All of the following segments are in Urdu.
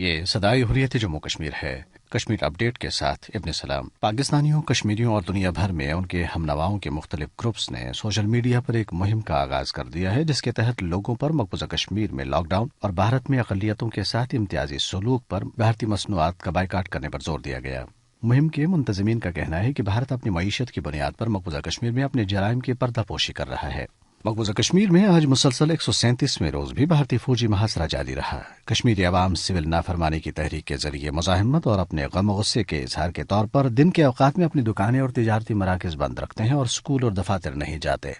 یہ صدائے حریت جموں کشمیر ہے۔ کشمیر اپ ڈیٹ کے ساتھ ابن سلام۔ پاکستانیوں، کشمیریوں اور دنیا بھر میں ان کے ہم نواؤں کے مختلف گروپس نے سوشل میڈیا پر ایک مہم کا آغاز کر دیا ہے، جس کے تحت لوگوں پر مقبوضہ کشمیر میں لاک ڈاؤن اور بھارت میں اقلیتوں کے ساتھ امتیازی سلوک پر بھارتی مصنوعات کا بائیکاٹ کرنے پر زور دیا گیا۔ مہم کے منتظمین کا کہنا ہے کہ بھارت اپنی معیشت کی بنیاد پر مقبوضہ کشمیر میں اپنے جرائم کی پردہ پوشی کر رہا ہے۔ مقبوضہ کشمیر میں آج مسلسل 137ویں روز بھی بھارتی فوجی محاصرہ جاری رہا۔ کشمیری عوام سول نافرمانی کی تحریک کے ذریعے مزاحمت اور اپنے غم و غصے کے اظہار کے طور پر دن کے اوقات میں اپنی دکانیں اور تجارتی مراکز بند رکھتے ہیں اور اسکول اور دفاتر نہیں جاتے۔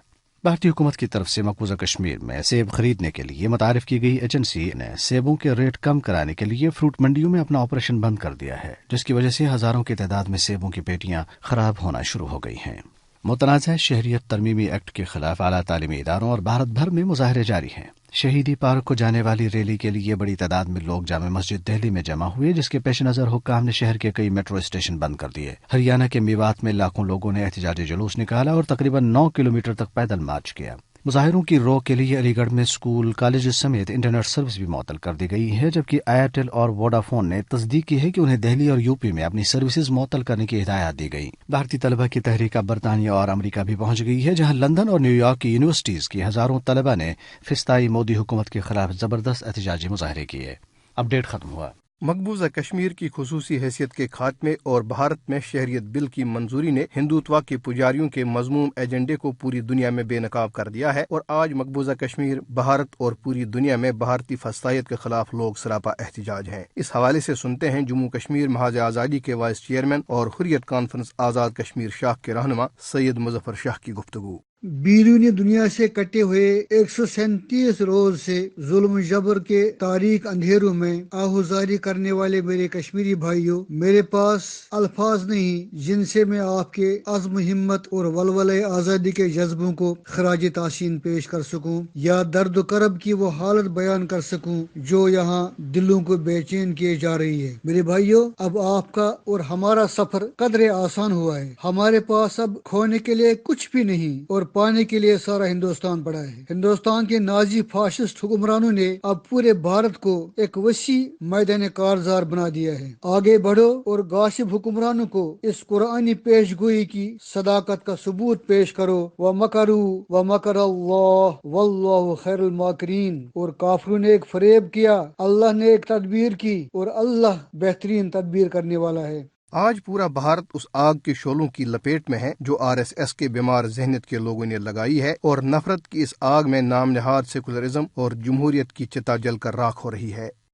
بھارتی حکومت کی طرف سے مقبوضہ کشمیر میں سیب خریدنے کے لیے متعارف کی گئی ایجنسی نے سیبوں کے ریٹ کم کرانے کے لیے فروٹ منڈیوں میں اپنا آپریشن بند کر دیا ہے، جس کی وجہ سے ہزاروں کی تعداد میں سیبوں کی پیٹیاں خراب ہونا شروع ہو گئی ہیں۔ متنازع شہریت ترمیمی ایکٹ کے خلاف اعلیٰ تعلیمی اداروں اور بھارت بھر میں مظاہرے جاری ہیں۔ شہیدی پارک کو جانے والی ریلی کے لیے بڑی تعداد میں لوگ جامع مسجد دہلی میں جمع ہوئے، جس کے پیش نظر حکام نے شہر کے کئی میٹرو اسٹیشن بند کر دیے۔ ہریانہ کے میوات میں لاکھوں لوگوں نے احتجاجی جلوس نکالا اور تقریباً 9 کلومیٹر تک پیدل مارچ کیا۔ مظاہروں کی روک کے لیے علی گڑھ میں اسکول، کالجز سمیت انٹرنیٹ سروس بھی معطل کر دی گئی ہے، جبکہ ایئرٹیل اور ووڈا فون نے تصدیق کی ہے کہ انہیں دہلی اور یو پی میں اپنی سروسز معطل کرنے کی ہدایات دی گئی۔ بھارتی طلبہ کی تحریک اب برطانیہ اور امریکہ بھی پہنچ گئی ہے، جہاں لندن اور نیو یارک کی یونیورسٹیز کی ہزاروں طلبہ نے فسطائی مودی حکومت کے خلاف زبردست احتجاجی مظاہرے کیے۔ اپ ڈیٹ ختم ہوا۔ مقبوضہ کشمیر کی خصوصی حیثیت کے خاتمے اور بھارت میں شہریت بل کی منظوری نے ہندوتوا کے پجاریوں کے مذموم ایجنڈے کو پوری دنیا میں بے نقاب کر دیا ہے، اور آج مقبوضہ کشمیر، بھارت اور پوری دنیا میں بھارتی فسطائیت کے خلاف لوگ سراپا احتجاج ہیں۔ اس حوالے سے سنتے ہیں جموں کشمیر محاذ آزادی کے وائس چیئرمین اور حریت کانفرنس آزاد کشمیر شاخ کے رہنما سید مظفر شاہ کی گفتگو۔ بیرونی دنیا سے کٹے ہوئے 137 روز سے ظلم جبر کے تاریک اندھیروں میں آہوزاری کرنے والے میرے کشمیری بھائیوں، میرے پاس الفاظ نہیں جن سے میں آپ کے عزم، ہمت اور ولولۂ آزادی کے جذبوں کو خراج تحسین پیش کر سکوں، یا درد و کرب کی وہ حالت بیان کر سکوں جو یہاں دلوں کو بے چین کیے جا رہی ہے۔ میرے بھائیوں، اب آپ کا اور ہمارا سفر قدرے آسان ہوا ہے۔ ہمارے پاس اب کھونے کے لیے کچھ بھی نہیں اور پانے کے لیے سارا ہندوستان پڑا ہے۔ ہندوستان کے نازی فاشسٹ حکمرانوں نے اب پورے بھارت کو ایک وسیع میدان کارزار بنا دیا ہے۔ آگے بڑھو اور غاصب حکمرانوں کو اس قرآنی پیش گوئی کی صداقت کا ثبوت پیش کرو۔ وَمَكَرُوا وَمَكَرَ اللَّهُ وَاللَّهُ خَيْرُ الْمَاكِرِينَ۔ اور کافروں نے ایک فریب کیا، اللہ نے ایک تدبیر کی، اور اللہ بہترین تدبیر کرنے والا ہے۔ آج پورا بھارت اس آگ کے شعلوں کی لپیٹ میں ہے جو RSS کے بیمار ذہنیت کے لوگوں نے لگائی ہے، اور نفرت کی اس آگ میں نام نہاد سیکولرزم اور جمہوریت کی چتا جل کر راکھ ہو رہی ہے۔